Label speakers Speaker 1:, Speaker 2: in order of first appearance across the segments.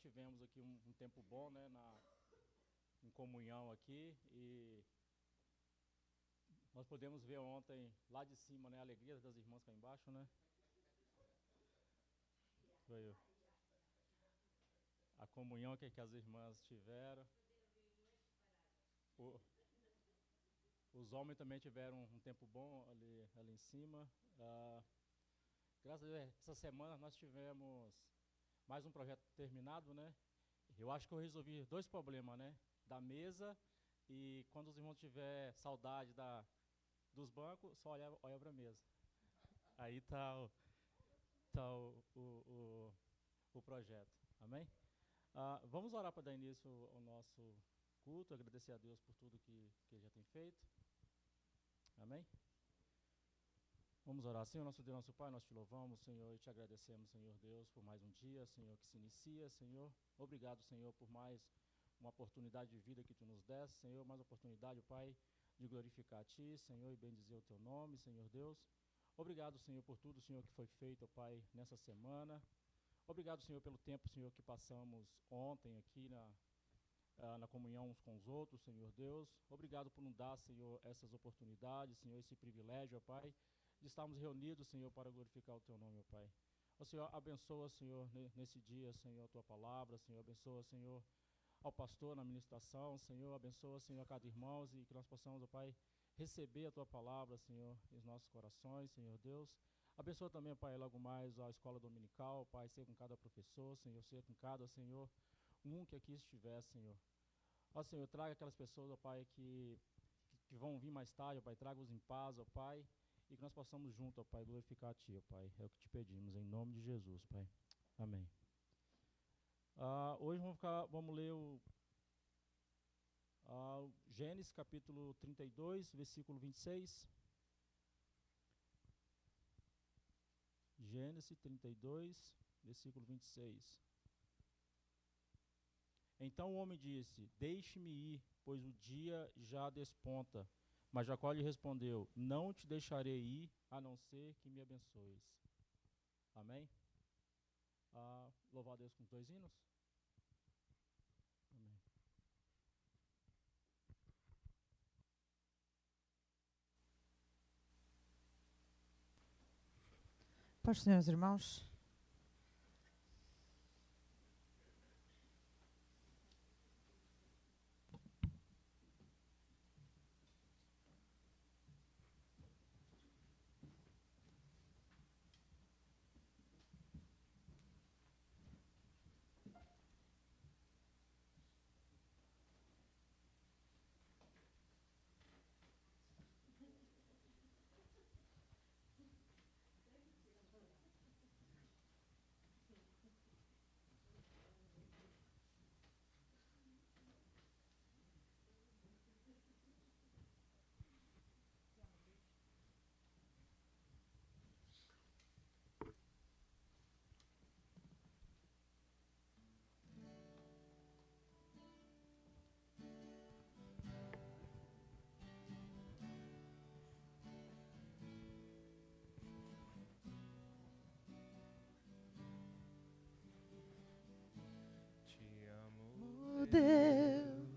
Speaker 1: tivemos aqui um tempo bom, né, em comunhão aqui, e nós podemos ver ontem lá de cima, né, a alegria das irmãs cá embaixo, né? Foi a comunhão que as irmãs tiveram. Os homens também tiveram um tempo bom ali em cima. Graças a Deus, essa semana nós tivemos mais um projeto terminado, né? Eu acho que eu resolvi 2 problemas, né? Da mesa, e quando os irmãos tiver saudade dos bancos, só olha para a mesa. Aí está o projeto. Amém? Vamos orar para dar início ao nosso culto, agradecer a Deus por tudo que Ele já tem feito. Amém? Vamos orar. Senhor, nosso Deus, nosso Pai, nós te louvamos, Senhor, e te agradecemos, Senhor Deus, por mais um dia, Senhor, que se inicia, Senhor. Obrigado, Senhor, por mais uma oportunidade de vida que tu nos deste, Senhor, mais oportunidade, Pai, de glorificar a Ti, Senhor, e bendizer o Teu nome, Senhor Deus. Obrigado, Senhor, por tudo, Senhor, que foi feito, Pai, nessa semana. Obrigado, Senhor, pelo tempo, Senhor, que passamos ontem aqui na comunhão uns com os outros, Senhor Deus. Obrigado por nos dar, Senhor, essas oportunidades, Senhor, esse privilégio, Pai, de estarmos reunidos, Senhor, para glorificar o Teu nome, Pai. Ó Senhor, abençoa, Senhor, nesse dia, Senhor, a Tua palavra, Senhor, abençoa, Senhor, ao pastor na ministração, Senhor, abençoa, Senhor, a cada irmão, e que nós possamos, ó Pai, receber a Tua palavra, Senhor, em nossos corações, Senhor Deus. Abençoa também, Pai, logo mais a escola dominical, Pai, seja com cada professor, Senhor, seja com cada, Senhor, que aqui estiver, Senhor. Ó Senhor, traga aquelas pessoas, ó Pai, que vão vir mais tarde, ó Pai, traga-os em paz, ó Pai, e que nós possamos juntos, ó Pai, glorificar a Ti, ó Pai. É o que te pedimos, em nome de Jesus, Pai. Amém. Hoje vamos ler o Gênesis capítulo 32, versículo 26. Gênesis 32, versículo 26. Então o homem disse: deixe-me ir, pois o dia já desponta. Mas Jacó lhe respondeu: não te deixarei ir, a não ser que me abençoes. Amém? Louvar a Deus com 2 hinos. Amém.
Speaker 2: Paz do Senhor, meus irmãos. Deus,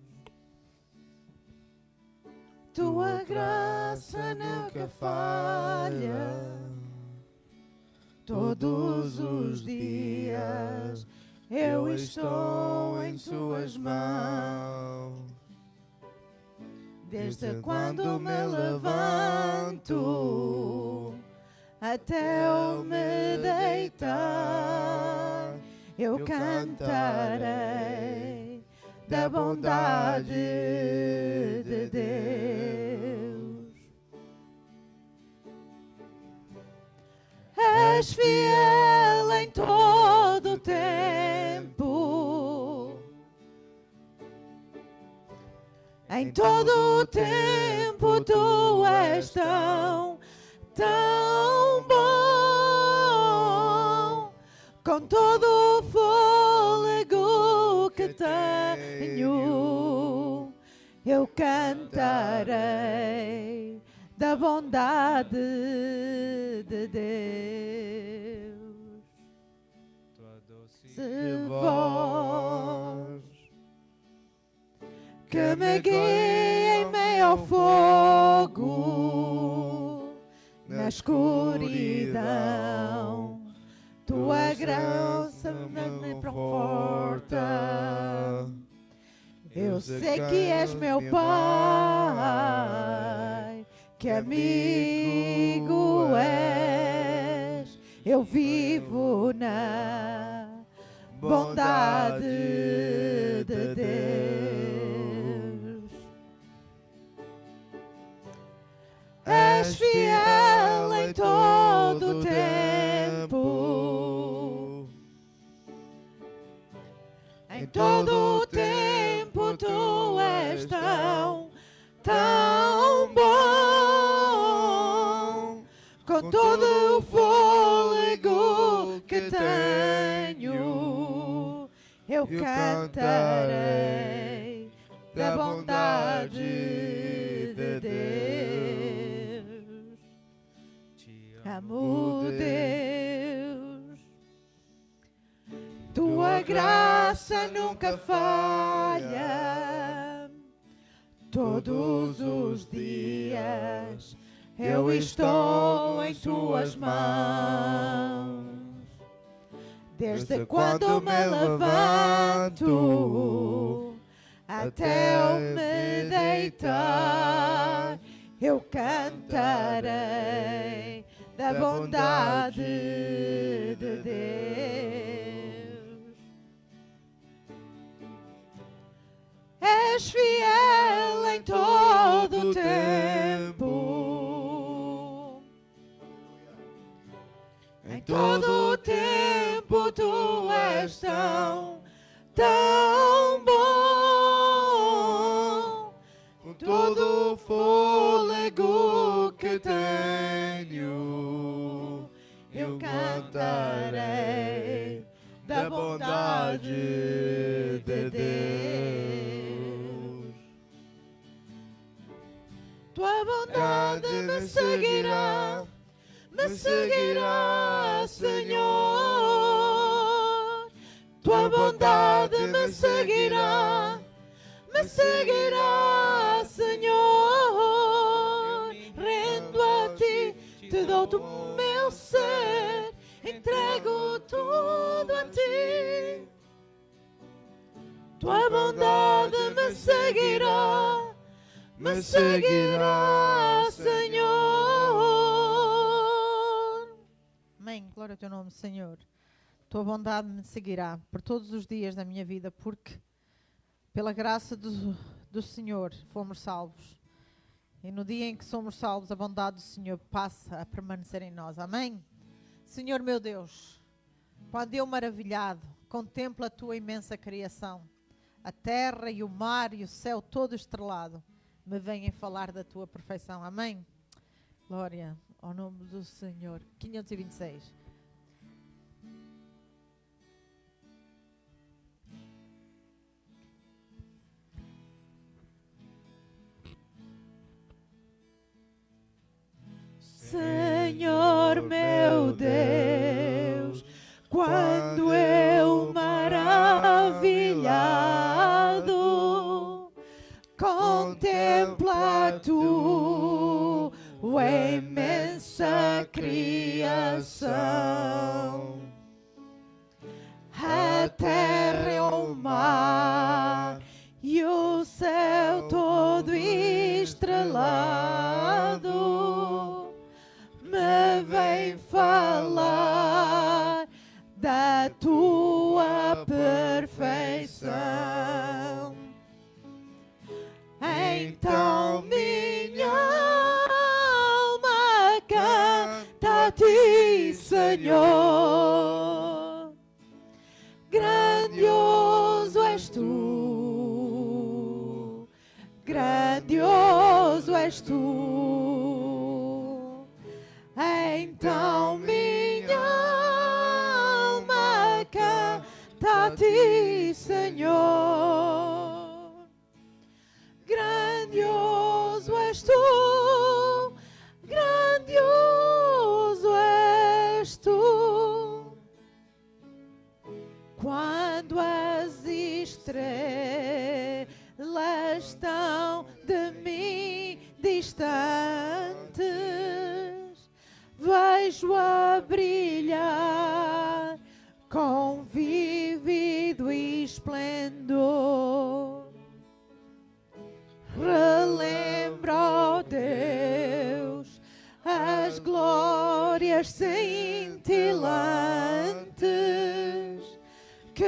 Speaker 2: tua graça nunca falha. Todos os dias eu estou em tuas mãos. Desde quando me levanto até eu me deitar, eu cantarei da bondade de Deus. És fiel em todo o tempo, em todo o tempo tu és tão bom, com todo o fôlego que tenho, eu cantarei da bondade de Deus. Tua doce voz que me guia em meio ao fogo, na escuridão. Tua graça me conforta. Eu sei que és meu Pai, que amigo és. Eu vivo na bondade de Deus. És fiel em todo o tempo. Em todo o tempo tu és tão bom. Com todo o fôlego que tenho, eu cantarei da bondade de Deus. Amo Deus, tua graça nunca falha. Todos os dias eu estou em tuas mãos. Desde quando me levanto até eu me deitar, eu cantarei da bondade de Deus. És fiel em todo o tempo. Em todo o tempo tu és tão bom. Com todo o fôlego que tenho, eu cantarei da bondade de Deus. Tua bondade me seguirá, Senhor. Tua bondade me seguirá, Senhor. Rendo a ti, te dou do meu ser, entrego tudo a ti. Tua bondade me seguirá, Senhor. Amém. Glória ao teu nome, Senhor. Tua bondade me seguirá por todos os dias da minha vida, porque pela graça do Senhor fomos salvos. E no dia em que somos salvos, a bondade do Senhor passa a permanecer em nós. Amém? Senhor meu Deus, quando eu maravilhado contemplo a tua imensa criação, a terra e o mar e o céu todo estrelado, me vêm falar da tua perfeição. Amém? Glória ao nome do Senhor. 526. Senhor meu Deus, quando eu maravilhado contemplo a tua imensa criação, a terra e o mar e o céu todo estrelado, me vem falar da tua perfeição. Então minha alma canta a ti, Senhor. Grandioso és tu, grandioso és tu. Então minha alma canta a ti, Senhor. Grandioso és tu, grandioso és tu. Quando as estrelas estão de mim distantes, vejo-a brilhar com vívido esplendor. Relembro, ó Deus, as glórias cintilantes que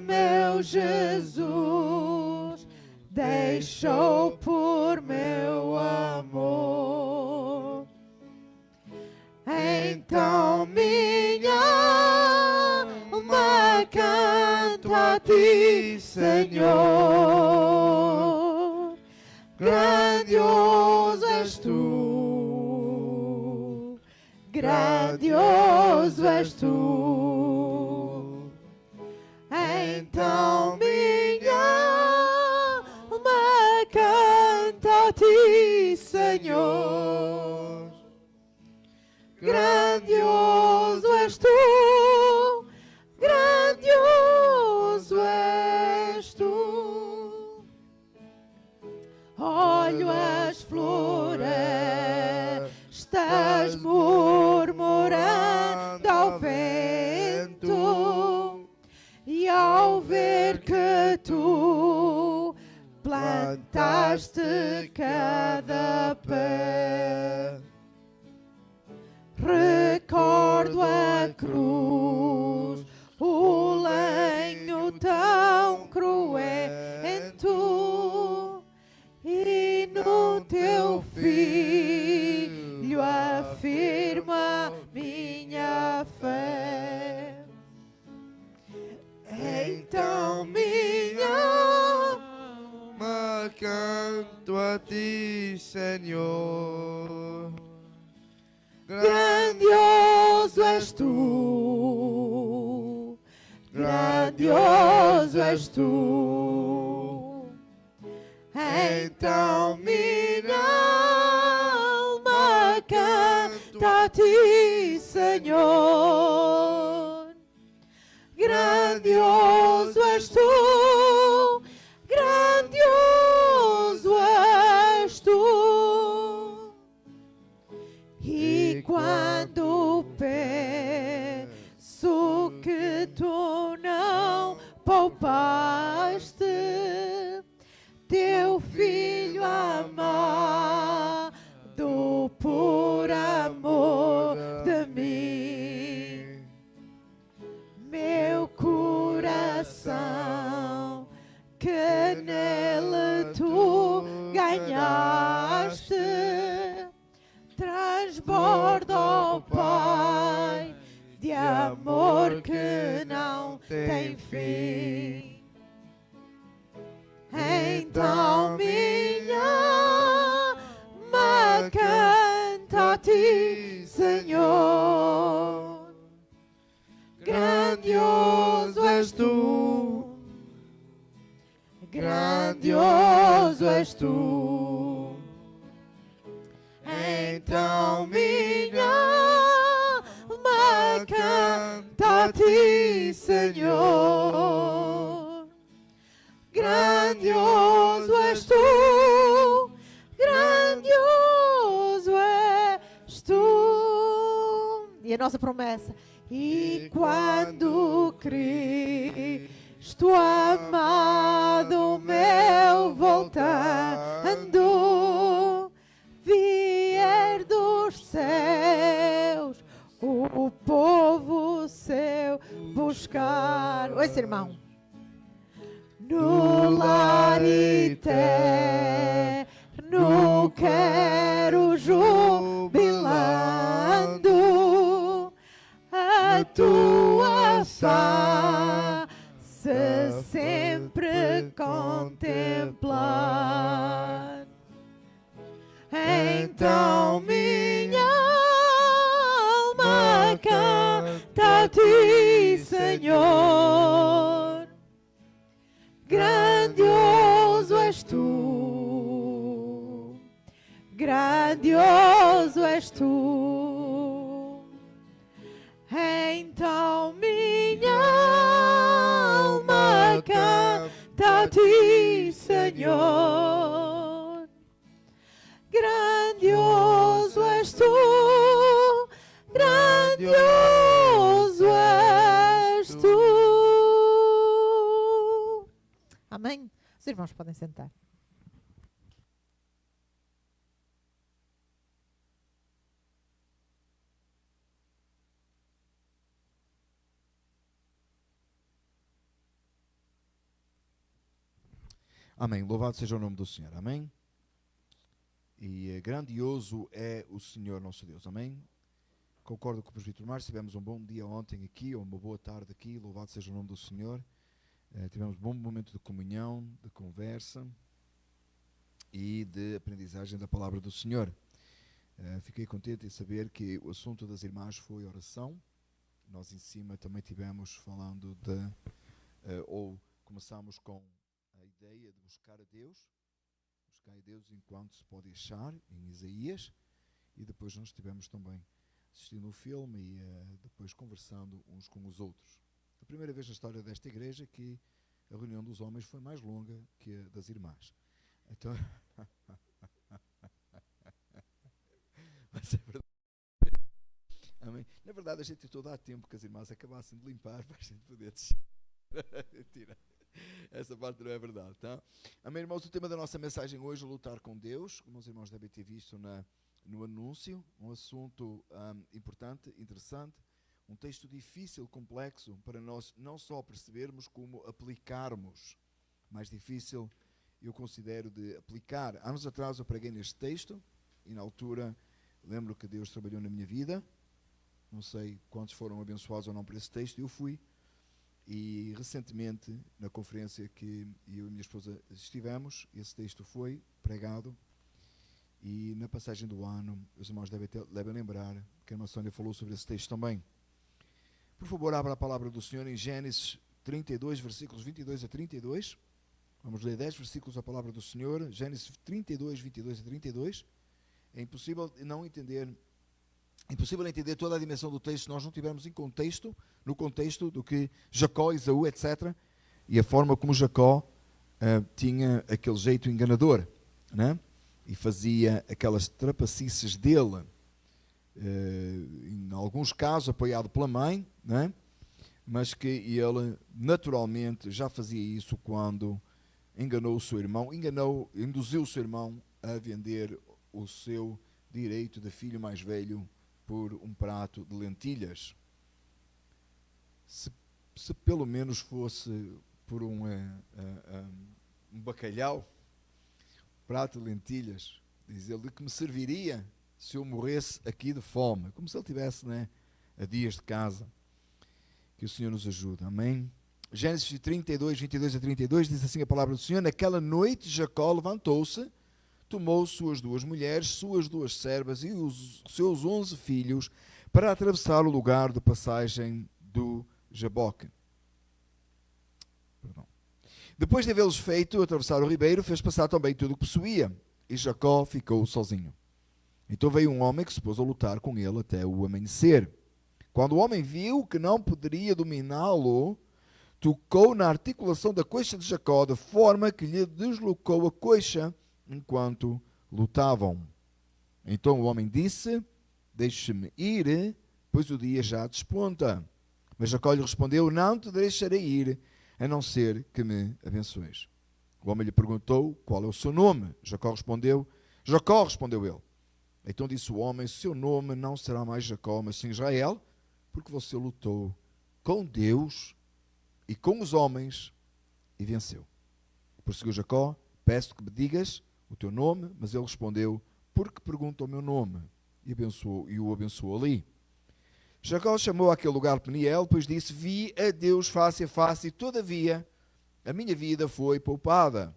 Speaker 2: meu Jesus deixou por meu amor. Então minha alma canta a ti, Senhor. Grandioso és tu, grandioso és tu. Então minha alma canta a ti, Senhor. Grandioso és tu, grandioso és tu. Olho as florestas murmurando ao vento, e ao ver que tu plantaste cada pé, recordo a cruz, o lenho tão cruento, e no teu filho afirma minha fé. Então minha
Speaker 3: alma canto a ti, Senhor.
Speaker 2: Grandioso és tu, grandioso és tu. Então minha alma canta a ti, Senhor. Grandioso és tu, grandioso és tu. E quando penso que tu não poupaste teu filho amado por amor de mim, meu coração que nele tu ganhaste transborda, ó Pai, de amor que não tem fim. Então minha alma canta a ti, Senhor. Grandioso és tu, grandioso és tu. Então minha alma canta a ti, Senhor. Grandioso és tu, grandioso és tu. E a nossa promessa. E quando Cristo amado meu voltando vier dos céus, o povo seu buscar. Oi, irmão. No lar eterno quero jubilando a tua face sempre contemplar. Então minha alma canta a ti, Senhor. Grandioso és tu, grandioso és tu. Então minha alma canta a ti, Senhor. Grandioso és tu, grandioso és tu. Amém? Os irmãos podem sentar.
Speaker 4: Amém. Louvado seja o nome do Senhor. Amém. E grandioso é o Senhor nosso Deus. Amém. Concordo com o presbítero Márcio. Tivemos um bom dia ontem aqui, ou uma boa tarde aqui. Louvado seja o nome do Senhor. Tivemos um bom momento de comunhão, de conversa e de aprendizagem da palavra do Senhor. Fiquei contente em saber que o assunto das irmãs foi oração. Nós em cima também tivemos falando ou começamos com a ideia de buscar a Deus enquanto se pode achar, em Isaías, e depois nós estivemos também assistindo o filme e depois conversando uns com os outros. A primeira vez na história desta igreja que a reunião dos homens foi mais longa que a das irmãs. Então, mas é verdade. Amém. Na verdade, a gente tentou dar tempo que as irmãs acabassem de limpar para a gente poder descer. Mentira. Essa parte não é verdade, tá? Amém, irmãos, o tema da nossa mensagem hoje é lutar com Deus, como os irmãos devem ter visto no anúncio, um assunto importante, interessante, um texto difícil, complexo, para nós não só percebermos como aplicarmos. Mais difícil, eu considero, de aplicar. Há anos atrás eu preguei neste texto, e na altura lembro que Deus trabalhou na minha vida, não sei quantos foram abençoados ou não por esse texto, eu fui. E recentemente, na conferência que eu e minha esposa estivemos, esse texto foi pregado. E na passagem do ano, os irmãos devem lembrar que a irmã Sônia falou sobre esse texto também. Por favor, abra a palavra do Senhor em Gênesis 32, versículos 22 a 32. Vamos ler 10 versículos da palavra do Senhor. Gênesis 32, 22 a 32. É impossível entender toda a dimensão do texto se nós não tivermos no contexto do que Jacó, Esaú, etc. E a forma como Jacó tinha aquele jeito enganador, né? E fazia aquelas trapacices dele, em alguns casos apoiado pela mãe, né? Mas que ele naturalmente já fazia isso quando enganou o seu irmão, induziu o seu irmão a vender o seu direito de filho mais velho por um prato de lentilhas. Se pelo menos fosse por um bacalhau, prato de lentilhas, diz ele, de que me serviria se eu morresse aqui de fome, como se ele tivesse, né, a dias de casa. Que o Senhor nos ajude, amém? Gênesis 32, 22 a 32, diz assim a palavra do Senhor: naquela noite Jacó levantou-se, tomou suas 2 mulheres, suas 2 servas e os seus 11 filhos para atravessar o lugar de passagem do Jaboque. Depois de havê-los feito atravessar o ribeiro, fez passar também tudo o que possuía, e Jacó ficou sozinho. Então veio um homem que se pôs a lutar com ele até o amanhecer. Quando o homem viu que não poderia dominá-lo, tocou na articulação da coxa de Jacó, de forma que lhe deslocou a coxa enquanto lutavam. Então o homem disse: deixe-me ir, pois o dia já desponta. Mas Jacó lhe respondeu: não te deixarei ir, a não ser que me abençoes. O homem lhe perguntou: qual é o seu nome? Jacó, respondeu ele. Então disse o homem: seu nome não será mais Jacó, mas sim Israel, porque você lutou com Deus e com os homens e venceu. Prosseguiu Jacó: peço que me digas o teu nome, mas ele respondeu: porque pergunta o meu nome, e o abençoou ali. Jacó chamou aquele lugar Peniel, pois disse: vi a Deus face a face, e todavia a minha vida foi poupada.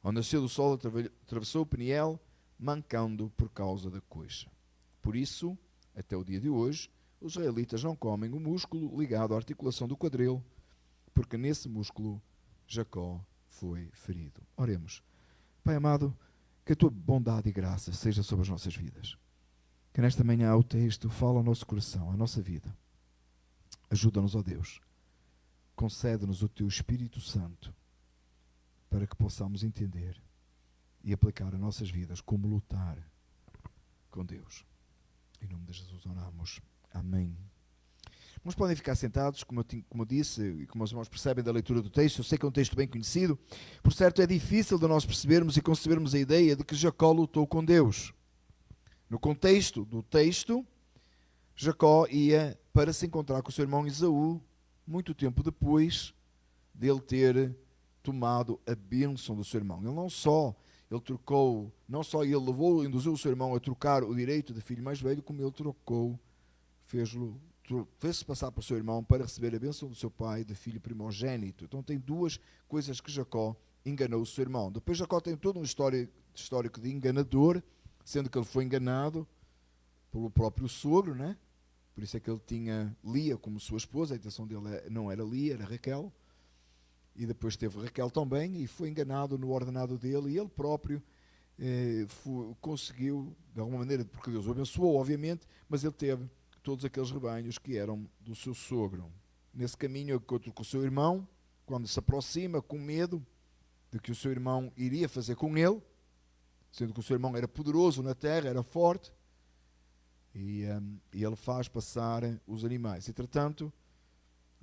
Speaker 4: Ao nascer do sol atravessou Peniel, mancando por causa da coxa. Por isso, até o dia de hoje, os israelitas não comem o músculo ligado à articulação do quadril, porque nesse músculo Jacó foi ferido. Oremos. Pai amado, que a tua bondade e graça seja sobre as nossas vidas. Que nesta manhã o texto fala ao nosso coração, à nossa vida. Ajuda-nos, ó Deus. Concede-nos o teu Espírito Santo para que possamos entender e aplicar as nossas vidas como lutar com Deus. Em nome de Jesus oramos. Amém. Uns podem ficar sentados, como eu disse, e como os irmãos percebem da leitura do texto. Eu sei que é um texto bem conhecido. Por certo, é difícil de nós percebermos e concebermos a ideia de que Jacó lutou com Deus. No contexto do texto, Jacó ia para se encontrar com o seu irmão Esaú, muito tempo depois dele ter tomado a bênção do seu irmão. Ele induziu o seu irmão a trocar o direito de filho mais velho, como ele fez-se passar por seu irmão para receber a bênção do seu pai de filho primogênito. Então tem duas coisas que Jacó enganou o seu irmão. Depois Jacó tem todo um histórico de enganador, sendo que ele foi enganado pelo próprio sogro, né? Por isso é que ele tinha Lia como sua esposa. A intenção dele não era Lia, era Raquel. E depois teve Raquel também, e foi enganado no ordenado dele, e ele próprio conseguiu, de alguma maneira, porque Deus o abençoou, obviamente, mas ele teve todos aqueles rebanhos que eram do seu sogro. Nesse caminho, encontra com o seu irmão, quando se aproxima, com medo de que o seu irmão iria fazer com ele, sendo que o seu irmão era poderoso na terra, era forte, e ele faz passar os animais. Entretanto,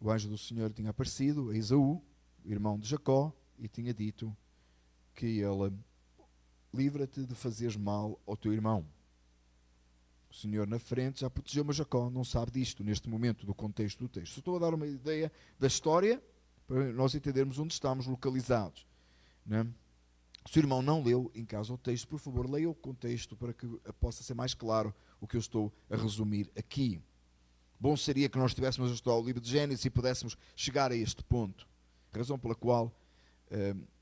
Speaker 4: o anjo do Senhor tinha aparecido a Esaú, irmão de Jacó, e tinha dito que ele: livra-te de fazeres mal ao teu irmão. O Senhor na frente já protegeu, mas Jacó não sabe disto neste momento, do contexto do texto. Só estou a dar uma ideia da história para nós entendermos onde estamos localizados, né? Se o seu irmão não leu em casa o texto, por favor, leia o contexto para que possa ser mais claro o que eu estou a resumir aqui. Bom seria que nós estivéssemos a estudar o livro de Gênesis e pudéssemos chegar a este ponto. A razão pela qual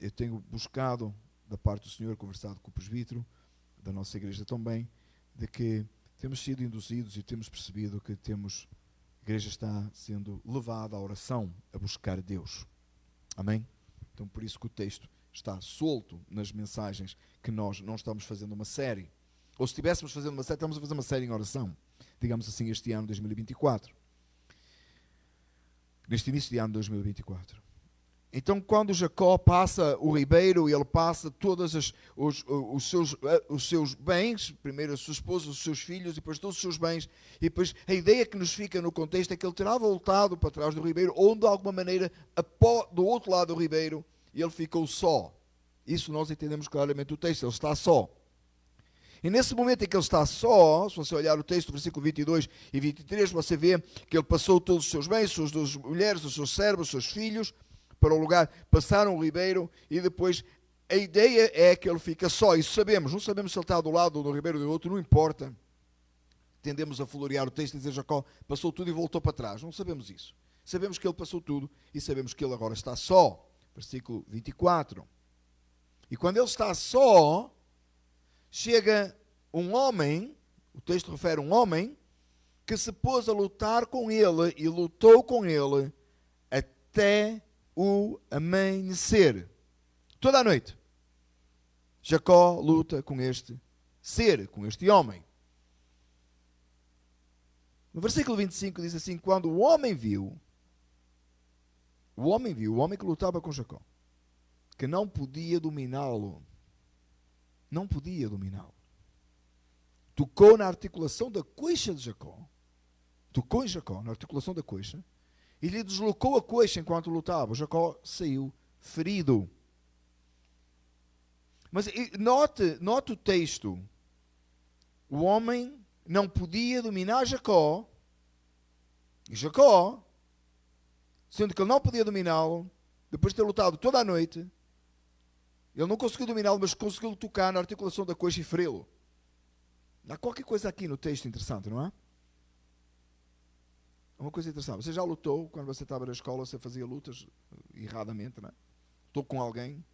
Speaker 4: eu tenho buscado, da parte do Senhor, conversado com o presbítero da nossa igreja também, de que temos sido induzidos e temos percebido que a igreja está sendo levada à oração, a buscar Deus. Amém? Então, por isso que o texto está solto nas mensagens, que nós não estamos fazendo uma série. Ou se estivéssemos fazendo uma série, estamos a fazer uma série em oração, digamos assim, este ano 2024. Neste início de ano 2024. Então, quando Jacó passa o ribeiro, ele passa todos os seus bens, primeiro a sua esposa, os seus filhos, e depois todos os seus bens, e depois a ideia que nos fica no contexto é que ele terá voltado para trás do ribeiro, ou de alguma maneira, do outro lado do ribeiro, e ele ficou só. Isso nós entendemos claramente o texto, ele está só. E nesse momento em que ele está só, se você olhar o texto, versículo 22 e 23, você vê que ele passou todos os seus bens, suas duas mulheres, os seus servos, os seus filhos, para o lugar, passaram o ribeiro, e depois a ideia é que ele fica só. Isso sabemos, não sabemos se ele está do lado do ribeiro ou do outro, não importa. Tendemos a florear o texto e dizer: Jacó passou tudo e voltou para trás. Não sabemos isso. Sabemos que ele passou tudo e sabemos que ele agora está só. Versículo 24. E quando ele está só, chega um homem, o texto refere a um homem, que se pôs a lutar com ele e lutou com ele até o amanhecer. Toda a noite, Jacó luta com este ser, com este homem. No versículo 25 diz assim: quando o homem que lutava com Jacó, que não podia dominá-lo, tocou na articulação da coxa de Jacó, tocou em Jacó na articulação da coxa, e lhe deslocou a coxa enquanto lutava. Jacó saiu ferido. Mas note o texto. O homem não podia dominar Jacó. E Jacó, sendo que ele não podia dominá-lo, depois de ter lutado toda a noite, ele não conseguiu dominá-lo, mas conseguiu tocar na articulação da coxa e feri-lo. Há qualquer coisa aqui no texto interessante, não é? Uma coisa interessante. Você já lutou, quando você estava na escola, você fazia lutas erradamente, não é? Lutou com alguém.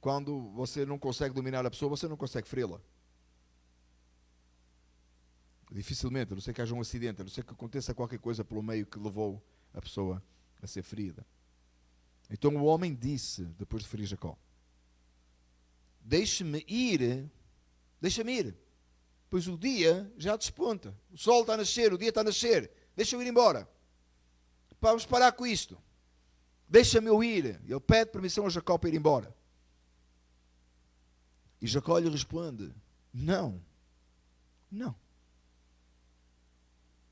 Speaker 4: Quando você não consegue dominar a pessoa, você não consegue feri-la. Dificilmente, a não ser que haja um acidente, a não ser que aconteça qualquer coisa pelo meio que levou a pessoa a ser ferida. Então o homem disse, depois de ferir Jacó: deixe-me ir, pois o dia já desponta. O sol está a nascer, o dia está a nascer. Deixa eu ir embora. Vamos parar com isto. deixa-me eu ir. Ele pede permissão a Jacó para ir embora. E Jacó lhe responde, não,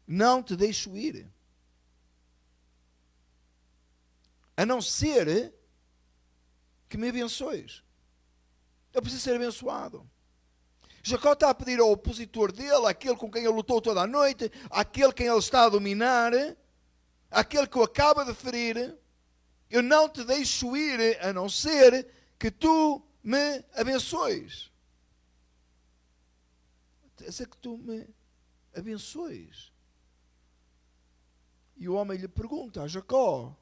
Speaker 4: não te deixo ir. A não ser que me abençoes. Eu preciso ser abençoado. Jacó está a pedir ao opositor dele, aquele com quem ele lutou toda a noite, aquele quem ele está a dominar, aquele que o acaba de ferir, eu não te deixo ir, a não ser que tu me abençoes. A ser que tu me abençoes. E o homem lhe pergunta a Jacó,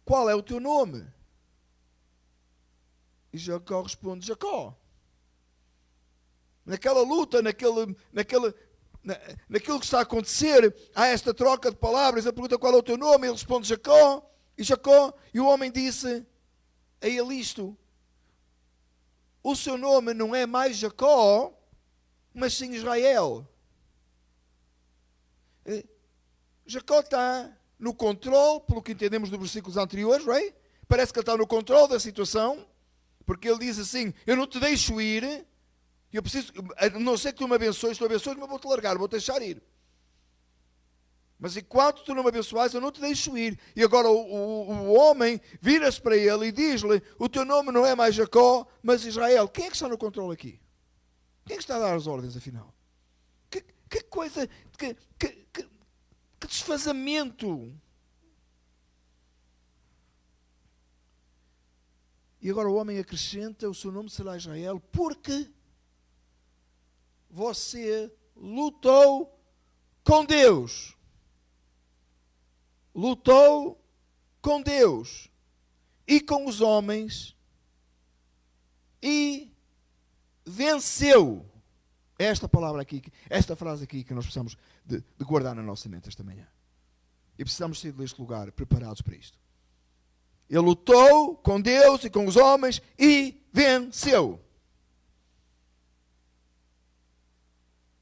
Speaker 4: qual é o teu nome? E Jacó responde, Jacó. Naquela luta, naquilo que está a acontecer, há esta troca de palavras, ele pergunta qual é o teu nome, ele responde Jacó, e o homem disse a ele isto, o seu nome não é mais Jacó, mas sim Israel. Jacó está no controle, pelo que entendemos dos versículos anteriores, right? Parece que ele está no controle da situação, porque ele diz assim, eu não te deixo ir, eu preciso, a não ser que tu me abençoes, mas vou-te largar, vou-te deixar ir. Mas enquanto tu não me abençoares, eu não te deixo ir. E agora o homem vira-se para ele e diz-lhe, o teu nome não é mais Jacó, mas Israel. Quem é que está no controle aqui? Quem é que está a dar as ordens, afinal? Que coisa, que desfazamento. E agora o homem acrescenta, o seu nome será Israel, porque você lutou com Deus. Lutou com Deus e com os homens e venceu. Esta palavra aqui, esta frase aqui que nós precisamos de guardar na nossa mente esta manhã. E precisamos sair deste lugar preparados para isto. Ele lutou com Deus e com os homens e venceu.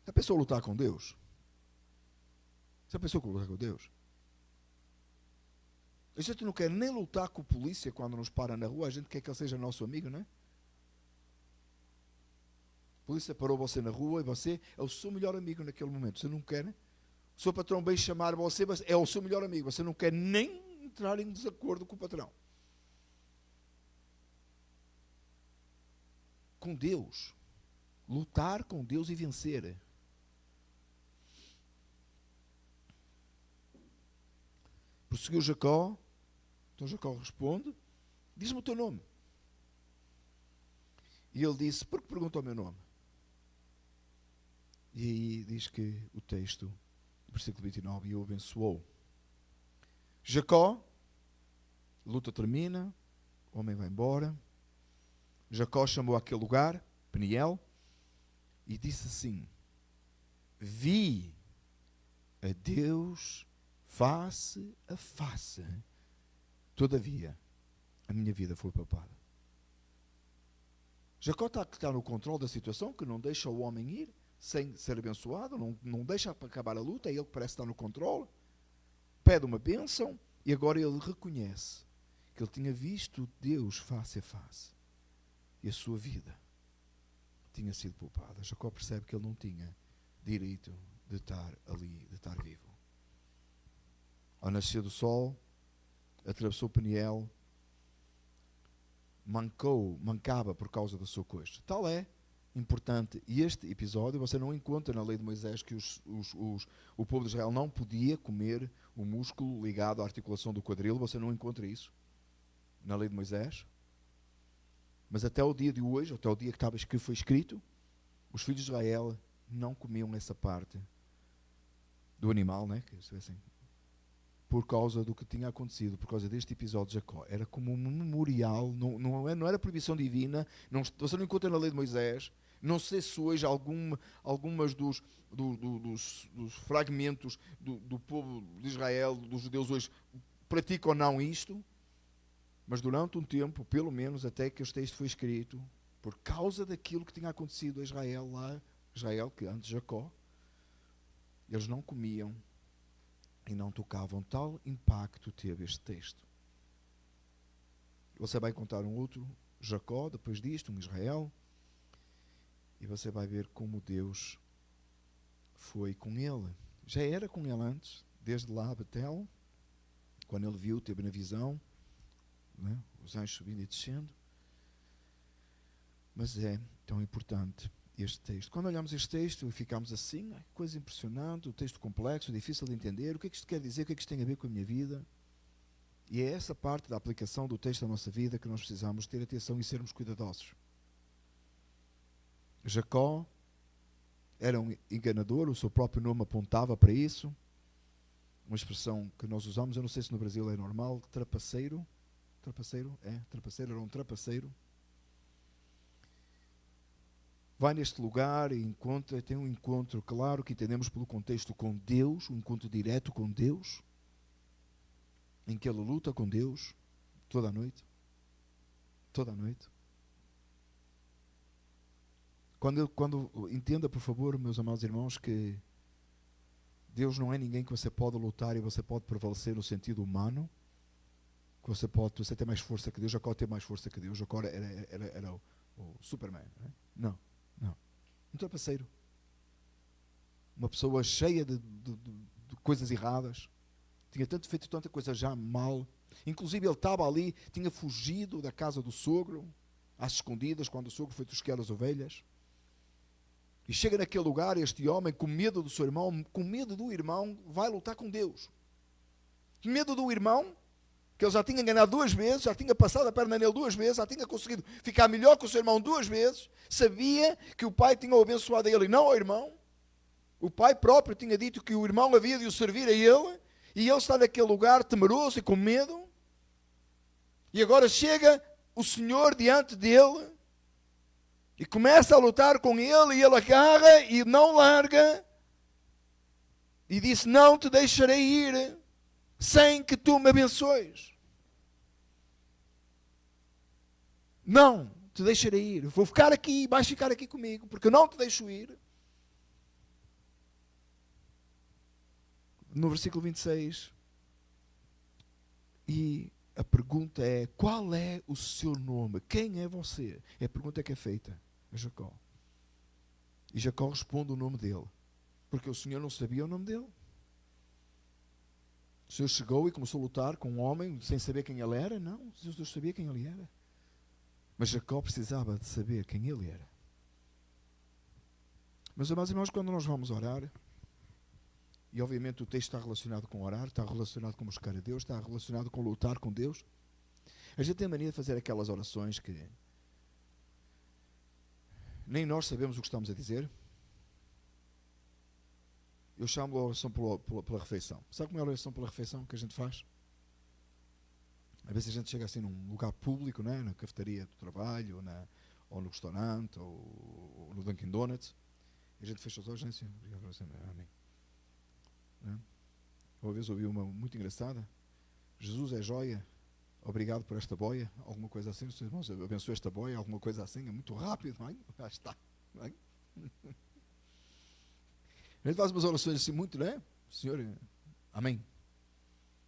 Speaker 4: Já pensou lutar com Deus? Já pensou lutar com Deus? A gente não quer nem lutar com a polícia quando nos para na rua, a gente quer que ele seja nosso amigo, não é? A polícia parou você na rua e você é o seu melhor amigo naquele momento. Você não quer, né? O seu patrão bem chamar você, é o seu melhor amigo. Você não quer nem entrar em desacordo com o patrão. Com Deus. Lutar com Deus e vencer. Prosseguiu Jacó. Então Jacó responde, diz-me o teu nome. E ele disse, por que perguntou o meu nome? E aí diz que o texto, versículo 29, e o abençoou. Jacó, a luta termina, o homem vai embora. Jacó chamou aquele lugar, Peniel, e disse assim, vi a Deus face a face. Todavia, a minha vida foi poupada. Jacó está no controle da situação, que não deixa o homem ir sem ser abençoado, não deixa para acabar a luta, é ele que parece estar no controle, pede uma bênção e agora ele reconhece que ele tinha visto Deus face a face e a sua vida tinha sido poupada. Jacó percebe que ele não tinha direito de estar ali, de estar vivo. Ao nascer do sol, atravessou Peniel, mancava por causa da sua coxa. Tal é importante. E este episódio você não encontra na lei de Moisés que o povo de Israel não podia comer o músculo ligado à articulação do quadril. Você não encontra isso na lei de Moisés. Mas até o dia de hoje, até o dia que foi escrito, os filhos de Israel não comiam essa parte do animal, né? Por causa do que tinha acontecido, por causa deste episódio de Jacó. Era como um memorial, não era proibição divina, você não encontra na lei de Moisés. Não sei se hoje algumas dos fragmentos do povo de Israel, dos judeus hoje, praticam ou não isto, mas durante um tempo, pelo menos até que este texto foi escrito, por causa daquilo que tinha acontecido a Israel, que antes de Jacó, eles não comiam e não tocavam. Tal impacto teve este texto. Você vai encontrar um outro Jacó, depois disto, um Israel, e você vai ver como Deus foi com ele. Já era com ele antes, desde lá a Betel, quando ele viu, teve na visão, né, os anjos subindo e descendo. Mas é tão importante este texto. Quando olhamos este texto e ficamos assim, coisa impressionante, o texto complexo, difícil de entender, o que é que isto quer dizer, o que é que isto tem a ver com a minha vida? E é essa parte da aplicação do texto da nossa vida que nós precisamos ter atenção e sermos cuidadosos. Jacó era um enganador, o seu próprio nome apontava para isso. Uma expressão que nós usamos, eu não sei se no Brasil é normal, trapaceiro. Trapaceiro era um trapaceiro. Vai neste lugar e tem um encontro, claro, que entendemos pelo contexto com Deus, um encontro direto com Deus, em que ele luta com Deus toda a noite. Toda a noite. Quando entenda, por favor, meus amados irmãos, que Deus não é ninguém que você pode lutar e você pode prevalecer no sentido humano, que você tem mais força que Deus. Jacó tem mais força que Deus. Jacó era o Superman, não. Não. Um trapaceiro. Uma pessoa cheia de coisas erradas. Tinha feito tanta coisa já mal. Inclusive ele estava ali, tinha fugido da casa do sogro, às escondidas, quando o sogro foi tosquear as ovelhas. E chega naquele lugar, este homem, com medo do seu irmão, com medo do irmão, vai lutar com Deus. Medo do irmão, que ele já tinha enganado 2 vezes, já tinha passado a perna nele 2 vezes, já tinha conseguido ficar melhor que o seu irmão 2 vezes, sabia que o pai tinha o abençoado a ele e não ao irmão. O pai próprio tinha dito que o irmão havia de o servir a ele, e ele está naquele lugar temeroso e com medo. E agora chega o Senhor diante dele, e começa a lutar com ele, e ele agarra e não larga, e disse: não te deixarei ir, sem que tu me abençoes. Não te deixarei ir. Vou ficar aqui, vais ficar aqui comigo, porque eu não te deixo ir. No versículo 26. E a pergunta é: qual é o seu nome? Quem é você? É a pergunta que é feita a Jacó. E Jacó responde o nome dele, porque o Senhor não sabia o nome dele. O Senhor chegou e começou a lutar com um homem sem saber quem ele era? Não, o Senhor sabia quem ele era. Mas Jacó precisava de saber quem ele era. Meus amados irmãos, quando nós vamos orar, e obviamente o texto está relacionado com orar, está relacionado com buscar a Deus, está relacionado com lutar com Deus, a gente tem a mania de fazer aquelas orações que nem nós sabemos o que estamos a dizer. Eu chamo a oração pela refeição. Sabe como é a oração pela refeição que a gente faz? Às vezes a gente chega assim num lugar público, né? Na cafetaria do trabalho, ou no restaurante, ou no Dunkin' Donuts, e a gente fecha os olhos, né? Assim, obrigado por você, amém. Né? Uma vez ouvi uma muito engraçada: Jesus é joia, obrigado por esta boia, alguma coisa assim. Os irmãos, abençoe esta boia, alguma coisa assim, é muito rápido, já está. A gente faz umas orações assim muito, né? Senhor, amém.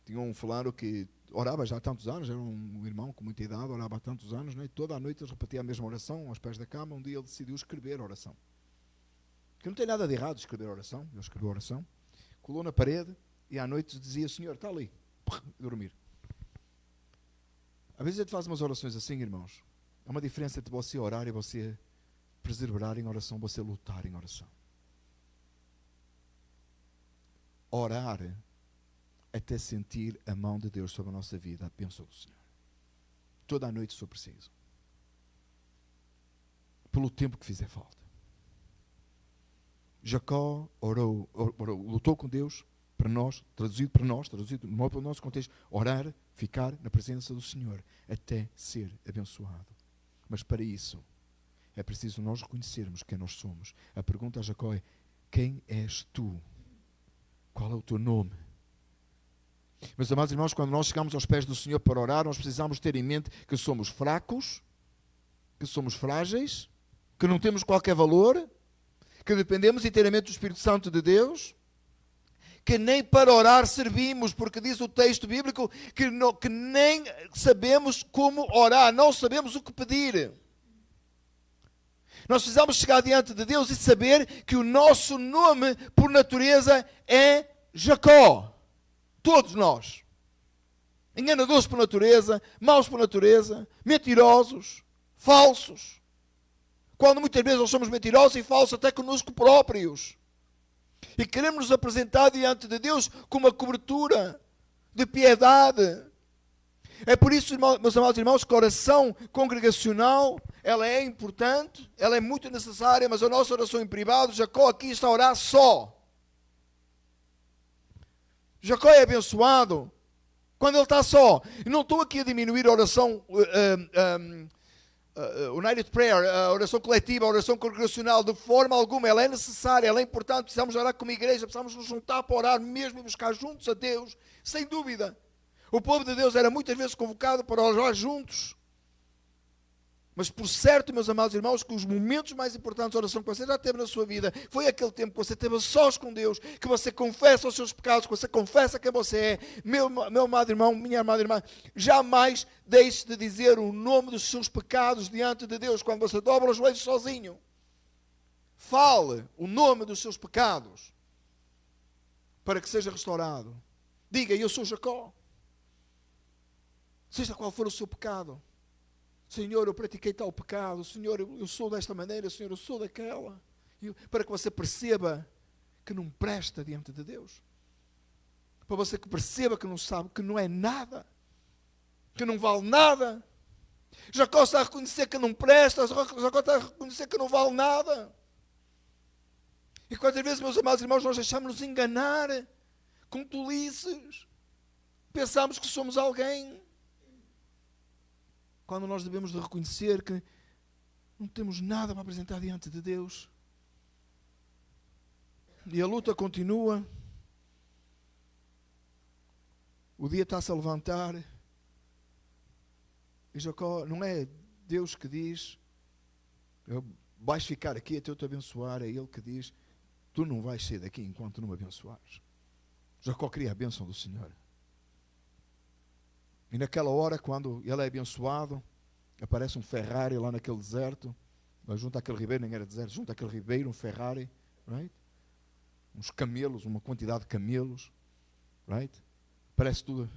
Speaker 4: Tinha um fulano que orava já há tantos anos, era um irmão com muita idade, orava há tantos anos, né? E toda a noite ele repetia a mesma oração aos pés da cama. Um dia ele decidiu escrever a oração. Que não tem nada de errado escrever a oração. Ele escreveu a oração, colou na parede e à noite dizia: Senhor, está ali, dormir. Às vezes a gente faz umas orações assim, irmãos. Há uma diferença entre você orar e você perseverar em oração, você lutar em oração. Orar até sentir a mão de Deus sobre a nossa vida, a bênção do Senhor. Toda a noite, se eu preciso. Pelo tempo que fizer falta. Jacó orou, lutou com Deus, para nós, traduzido para o nosso contexto: orar, ficar na presença do Senhor, até ser abençoado. Mas para isso, é preciso nós reconhecermos quem nós somos. A pergunta a Jacó é: quem és tu? Qual é o teu nome? Meus amados irmãos, quando nós chegamos aos pés do Senhor para orar, nós precisamos ter em mente que somos fracos, que somos frágeis, que não temos qualquer valor, que dependemos inteiramente do Espírito Santo de Deus, que nem para orar servimos, porque diz o texto bíblico que nem sabemos como orar, não sabemos o que pedir. Nós precisamos chegar diante de Deus e saber que o nosso nome, por natureza, é Jacó. Todos nós. Enganadores por natureza, maus por natureza, mentirosos, falsos. Quando muitas vezes nós somos mentirosos e falsos até conosco próprios. E queremos nos apresentar diante de Deus com uma cobertura de piedade. É por isso, meus amados irmãos, que a oração congregacional, ela é importante, ela é muito necessária, mas a nossa oração em privado, Jacó aqui está a orar só. Jacó é abençoado quando ele está só. E não estou aqui a diminuir a oração United Prayer, a oração coletiva, a oração congregacional, de forma alguma. Ela é necessária, ela é importante. Precisamos orar como igreja, precisamos nos juntar para orar mesmo e buscar juntos a Deus, sem dúvida. O povo de Deus era muitas vezes convocado para orar juntos. Mas por certo, meus amados irmãos, que os momentos mais importantes da oração que você já teve na sua vida foi aquele tempo que você teve a sós com Deus, que você confessa os seus pecados, que você confessa quem você é. Meu amado irmão, minha amada irmã, jamais deixe de dizer o nome dos seus pecados diante de Deus quando você dobra os joelhos sozinho. Fale o nome dos seus pecados para que seja restaurado. Diga: eu sou Jacó. Seja qual for o seu pecado. Senhor, eu pratiquei tal pecado. Senhor, eu sou desta maneira. Senhor, eu sou daquela. Para que você perceba que não presta diante de Deus. Para você que perceba que não sabe, que não é nada. Que não vale nada. Jacó está a reconhecer que não presta. Jacó está a reconhecer que não vale nada. E quantas vezes, meus amados irmãos, nós deixamos-nos enganar com tolices. Pensamos que somos alguém. Quando nós devemos de reconhecer que não temos nada para apresentar diante de Deus. E a luta continua. O dia está-se a levantar. E Jacó, não é Deus que diz: vais ficar aqui até eu te abençoar. É Ele que diz: tu não vais sair daqui enquanto não me abençoares. Jacó queria a bênção do Senhor. E naquela hora, quando ele é abençoado, aparece um Ferrari lá naquele deserto, junto àquele ribeiro, nem era deserto, junto àquele ribeiro, um Ferrari, right? Uns camelos, uma quantidade de camelos, right? Parece tudo.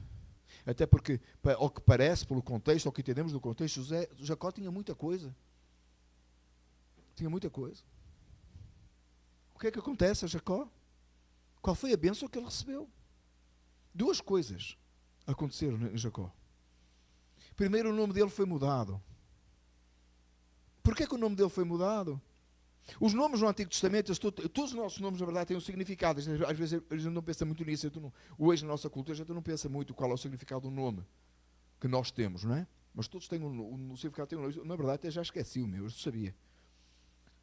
Speaker 4: Até porque, ao que parece, pelo contexto, ao que entendemos do contexto, Jacó tinha muita coisa. Tinha muita coisa. O que é que acontece a Jacó? Qual foi a bênção que ele recebeu? Duas coisas aconteceram em Jacó. Primeiro, o nome dele foi mudado. Por que o nome dele foi mudado? Os nomes no Antigo Testamento, todos os nossos nomes, na verdade, têm um significado. Às vezes a gente não pensa muito nisso. Hoje, na nossa cultura, a gente não pensa muito qual é o significado do nome que nós temos, não é? Mas todos têm um significado. Na verdade, até já esqueci o meu, eu sabia.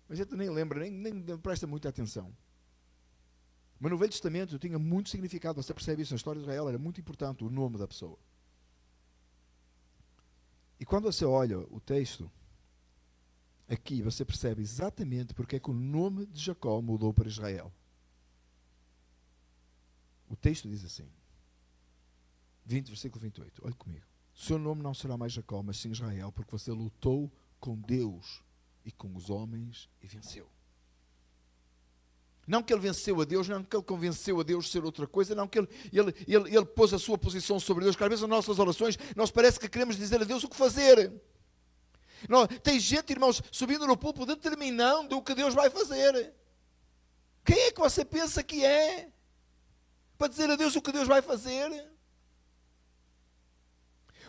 Speaker 4: Mas a gente nem lembra, nem presta muita atenção. Mas no Velho Testamento tinha muito significado. Você percebe isso na história de Israel, era muito importante o nome da pessoa. E quando você olha o texto, aqui você percebe exatamente porque é que o nome de Jacó mudou para Israel. O texto diz assim, 20, versículo 28, olhe comigo. Seu nome não será mais Jacó, mas sim Israel, porque você lutou com Deus e com os homens e venceu. Não que ele venceu a Deus, não que ele convenceu a Deus de ser outra coisa, não que ele pôs a sua posição sobre Deus, que às vezes nas nossas orações nós parece que queremos dizer a Deus o que fazer. Não, tem gente, irmãos, subindo no púlpito determinando o que Deus vai fazer. Quem é que você pensa que é? Para dizer a Deus o que Deus vai fazer?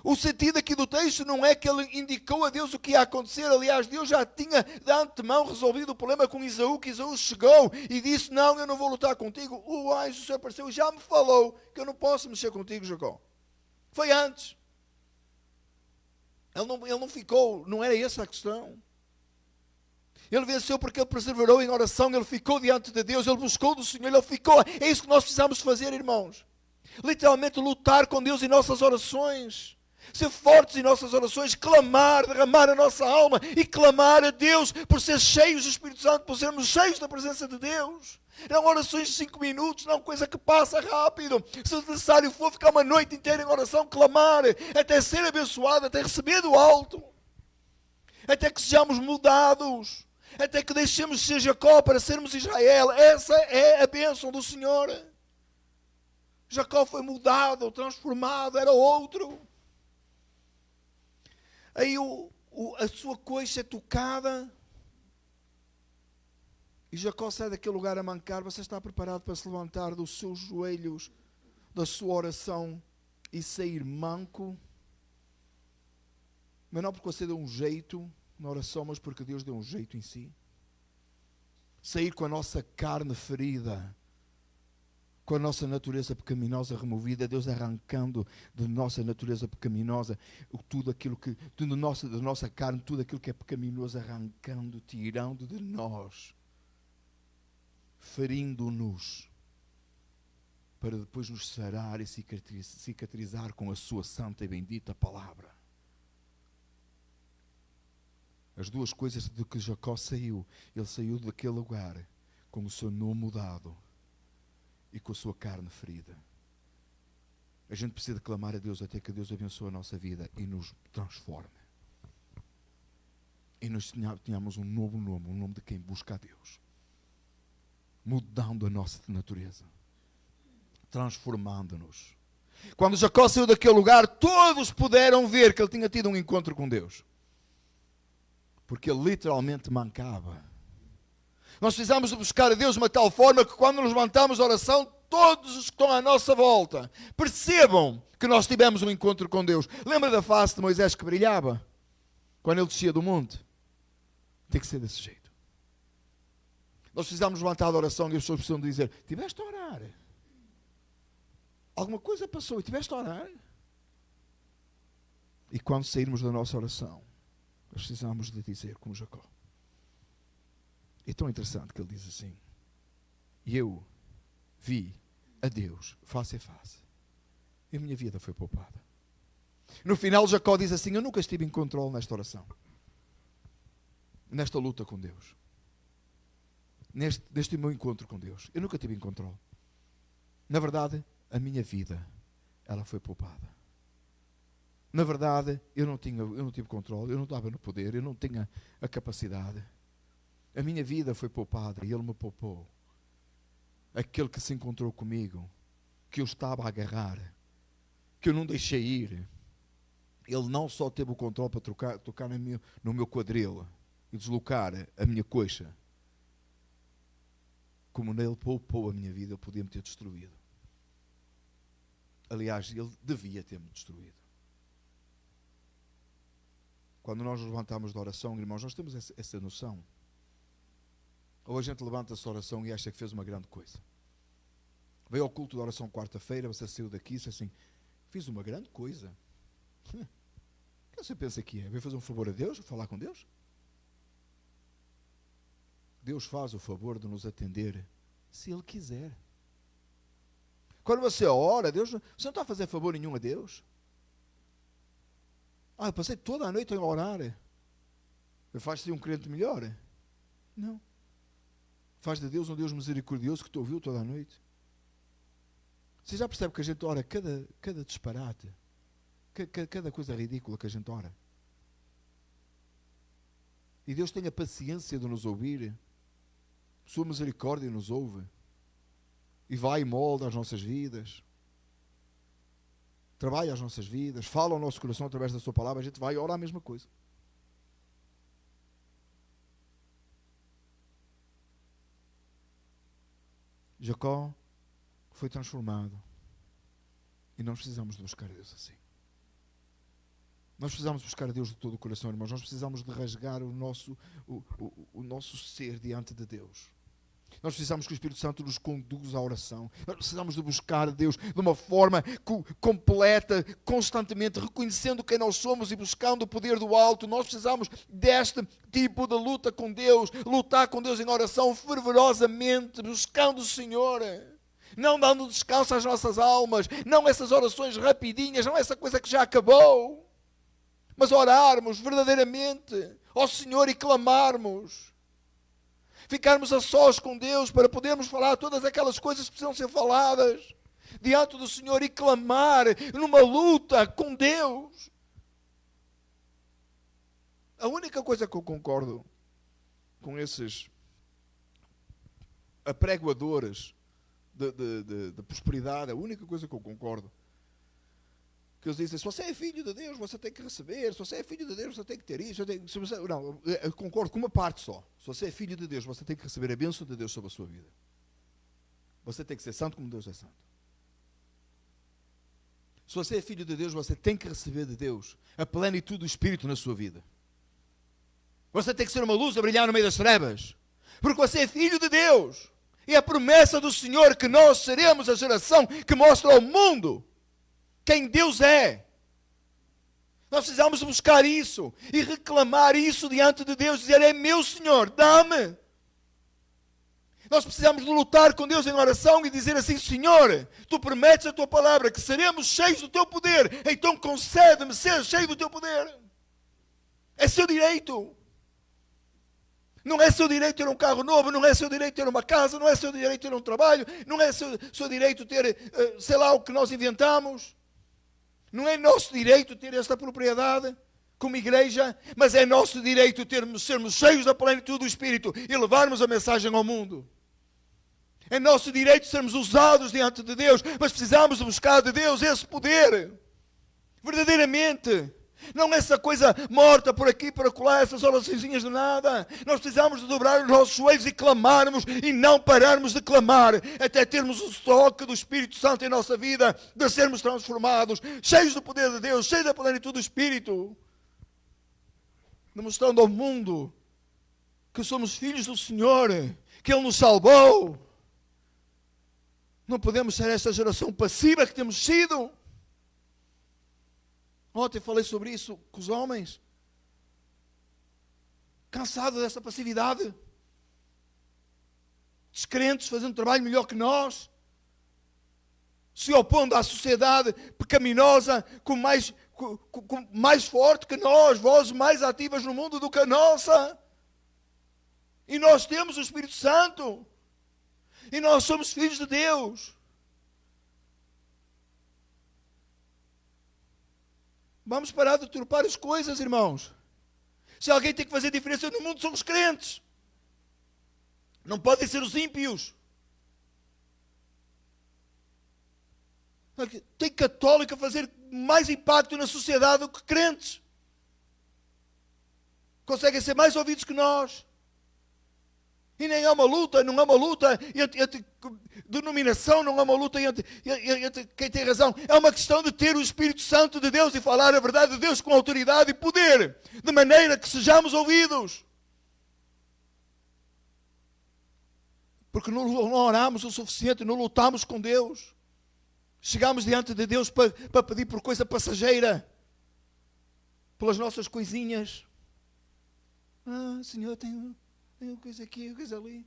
Speaker 4: O sentido aqui do texto não é que ele indicou a Deus o que ia acontecer. Aliás, Deus já tinha de antemão resolvido o problema com Isaú, que Isaú chegou e disse: não, eu não vou lutar contigo. O anjo do Senhor apareceu e já me falou que eu não posso mexer contigo, Jacó. Foi antes. Ele não ficou, não era essa a questão. Ele venceu porque ele perseverou em oração, ele ficou diante de Deus, ele buscou do Senhor, ele ficou. É isso que nós precisamos fazer, irmãos. Literalmente lutar com Deus em nossas orações. Ser fortes em nossas orações, clamar, derramar a nossa alma e clamar a Deus por ser cheios do Espírito Santo, por sermos cheios da presença de Deus. Não orações de 5 minutos, não coisa que passa rápido. Se necessário for ficar uma noite inteira em oração, clamar, até ser abençoado, até receber do alto, até que sejamos mudados, até que deixemos de ser Jacó para sermos Israel. Essa é a bênção do Senhor. Jacó foi mudado, transformado, era outro. Aí a sua coxa é tocada e Jacó sai daquele lugar a mancar. Você está preparado para se levantar dos seus joelhos, da sua oração e sair manco? Mas não porque você deu um jeito na oração, mas porque Deus deu um jeito em si. Sair com a nossa carne ferida, com a nossa natureza pecaminosa removida, Deus arrancando da nossa natureza pecaminosa tudo aquilo que, da nossa carne, tudo aquilo que é pecaminoso, arrancando, tirando de nós, ferindo-nos, para depois nos sarar e cicatrizar com a sua santa e bendita palavra. As duas coisas de que Jacó saiu, ele saiu daquele lugar com o seu nome mudado e com a sua carne ferida. A gente precisa clamar a Deus até que Deus abençoe a nossa vida e nos transforme. E nós tenhamos um novo nome, um nome de quem busca a Deus. Mudando a nossa natureza. Transformando-nos. Quando Jacó saiu daquele lugar, todos puderam ver que ele tinha tido um encontro com Deus. Porque ele literalmente mancava. Nós precisamos de buscar a Deus de uma tal forma que quando nos levantamos a oração, todos os que estão à nossa volta percebam que nós tivemos um encontro com Deus. Lembra da face de Moisés que brilhava? Quando ele descia do monte? Tem que ser desse jeito. Nós precisamos levantar a oração e as pessoas precisam dizer: tiveste a orar? Alguma coisa passou e tiveste a orar? E quando sairmos da nossa oração, nós precisamos de dizer como Jacó. É tão interessante que ele diz assim: e eu vi a Deus face a face e a minha vida foi poupada. No final Jacó diz assim: eu nunca estive em controle nesta oração, nesta luta com Deus, neste meu encontro com Deus. Eu nunca tive em controle. Na verdade, a minha vida, ela foi poupada. Na verdade, eu não tive controle, eu não estava no poder, eu não tinha a capacidade. A minha vida foi poupada e Ele me poupou. Aquele que se encontrou comigo, que eu estava a agarrar, que eu não deixei ir, Ele não só teve o controle para tocar no meu quadril e deslocar a minha coxa, como nele poupou a minha vida, Ele podia me ter destruído. Aliás, Ele devia ter-me destruído. Quando nós nos levantamos da oração, irmãos, nós temos essa noção. Ou a gente levanta-se da oração e acha que fez uma grande coisa. Veio ao culto da oração quarta-feira, você saiu daqui e disse assim: fiz uma grande coisa. O que você pensa que é? Veio fazer um favor a Deus? Falar com Deus? Deus faz o favor de nos atender se Ele quiser. Quando você ora, Deus, você não está a fazer favor nenhum a Deus? Eu passei toda a noite a orar. Faz-te um crente melhor? Não. Faz de Deus um Deus misericordioso que te ouviu toda a noite. Você já percebe que a gente ora cada disparate, cada coisa ridícula que a gente ora. E Deus tem a paciência de nos ouvir. Sua misericórdia nos ouve. E vai e molda as nossas vidas. Trabalha as nossas vidas. Fala ao nosso coração através da sua palavra. A gente vai orar a mesma coisa. Jacó foi transformado. E nós precisamos de buscar a Deus assim. Nós precisamos buscar a Deus de todo o coração, irmãos. Nós precisamos de rasgar o nosso ser diante de Deus. Nós precisamos que o Espírito Santo nos conduza à oração. Nós precisamos de buscar a Deus de uma forma completa, constantemente, reconhecendo quem nós somos e buscando o poder do alto. Nós precisamos deste tipo de luta com Deus, lutar com Deus em oração fervorosamente, buscando o Senhor. Não dando descanso às nossas almas, não essas orações rapidinhas, não essa coisa que já acabou, mas orarmos verdadeiramente ao Senhor e clamarmos. Ficarmos a sós com Deus para podermos falar todas aquelas coisas que precisam ser faladas diante do Senhor e clamar numa luta com Deus. A única coisa que eu concordo com esses apregoadores de prosperidade, a única coisa que eu concordo, que eles dizem, se você é filho de Deus, você tem que receber, se você é filho de Deus, você tem que ter isso. Não, eu concordo com uma parte só. Se você é filho de Deus, você tem que receber a bênção de Deus sobre a sua vida. Você tem que ser santo como Deus é santo. Se você é filho de Deus, você tem que receber de Deus a plenitude do Espírito na sua vida. Você tem que ser uma luz a brilhar no meio das trevas, porque você é filho de Deus. E a promessa do Senhor que nós seremos a geração que mostra ao mundo quem Deus é. Nós precisamos buscar isso e reclamar isso diante de Deus, dizer, é meu Senhor, dá-me. Nós precisamos de lutar com Deus em oração e dizer assim, Senhor, Tu prometes a Tua palavra que seremos cheios do Teu poder, então concede-me ser cheio do Teu poder. É seu direito. Não é seu direito ter um carro novo, não é seu direito ter uma casa, não é seu direito ter um trabalho, não é seu direito ter, sei lá, o que nós inventamos. Não é nosso direito ter esta propriedade como igreja, mas é nosso direito sermos cheios da plenitude do Espírito e levarmos a mensagem ao mundo. É nosso direito sermos usados diante de Deus, mas precisamos buscar de Deus esse poder. Verdadeiramente. Não essa coisa morta por aqui, por acolá, essas oraçõezinhas de nada. Nós precisamos de dobrar os nossos joelhos e clamarmos e não pararmos de clamar até termos o toque do Espírito Santo em nossa vida, de sermos transformados, cheios do poder de Deus, cheios da plenitude do Espírito, demonstrando ao mundo que somos filhos do Senhor, que Ele nos salvou. Não podemos ser esta geração passiva que temos sido. Ontem falei sobre isso com os homens. Cansado dessa passividade. Descrentes fazendo trabalho melhor que nós. Se opondo à sociedade pecaminosa com mais forte que nós. Vozes mais ativas no mundo do que a nossa. E nós temos o Espírito Santo. E nós somos filhos de Deus. Vamos parar de turpar as coisas, irmãos. Se alguém tem que fazer diferença no mundo, são os crentes. Não podem ser os ímpios. Tem católico a fazer mais impacto na sociedade do que crentes. Conseguem ser mais ouvidos que nós. E nem é uma luta, não é uma luta entre denominação, não é uma luta entre quem tem razão. É uma questão de ter o Espírito Santo de Deus e falar a verdade de Deus com autoridade e poder, de maneira que sejamos ouvidos. Porque não oramos o suficiente, não lutamos com Deus. Chegamos diante de Deus para pedir por coisa passageira, pelas nossas coisinhas. Senhor, tenho coisa aqui, coisa ali.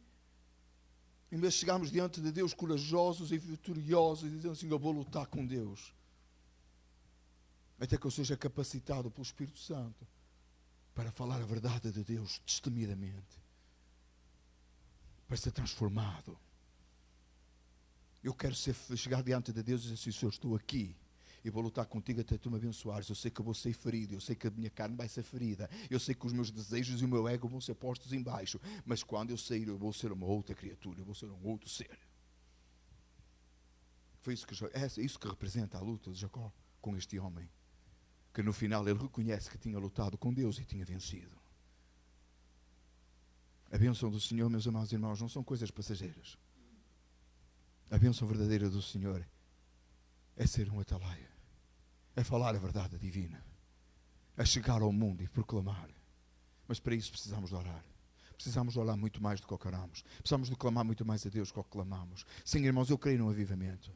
Speaker 4: Em vez de chegarmos diante de Deus corajosos e vitoriosos e dizendo assim, eu vou lutar com Deus até que eu seja capacitado pelo Espírito Santo para falar a verdade de Deus destemidamente, para ser transformado. Eu quero chegar diante de Deus e dizer assim, Senhor, estou aqui e vou lutar contigo até tu me abençoares. Eu sei que eu vou ser ferido, eu sei que a minha carne vai ser ferida, eu sei que os meus desejos e o meu ego vão ser postos em baixo, mas quando eu sair eu vou ser uma outra criatura, eu vou ser um outro ser. Foi isso que representa a luta de Jacó com este homem, que no final ele reconhece que tinha lutado com Deus e tinha vencido. A bênção do Senhor, meus amados irmãos, não são coisas passageiras. A bênção verdadeira do Senhor é ser um atalaia, é falar a verdade divina, é chegar ao mundo e proclamar. Mas para isso precisamos de orar. Precisamos de orar muito mais do que o que oramos. Precisamos de clamar muito mais a Deus do que o que clamamos. Sim, irmãos, eu creio no avivamento.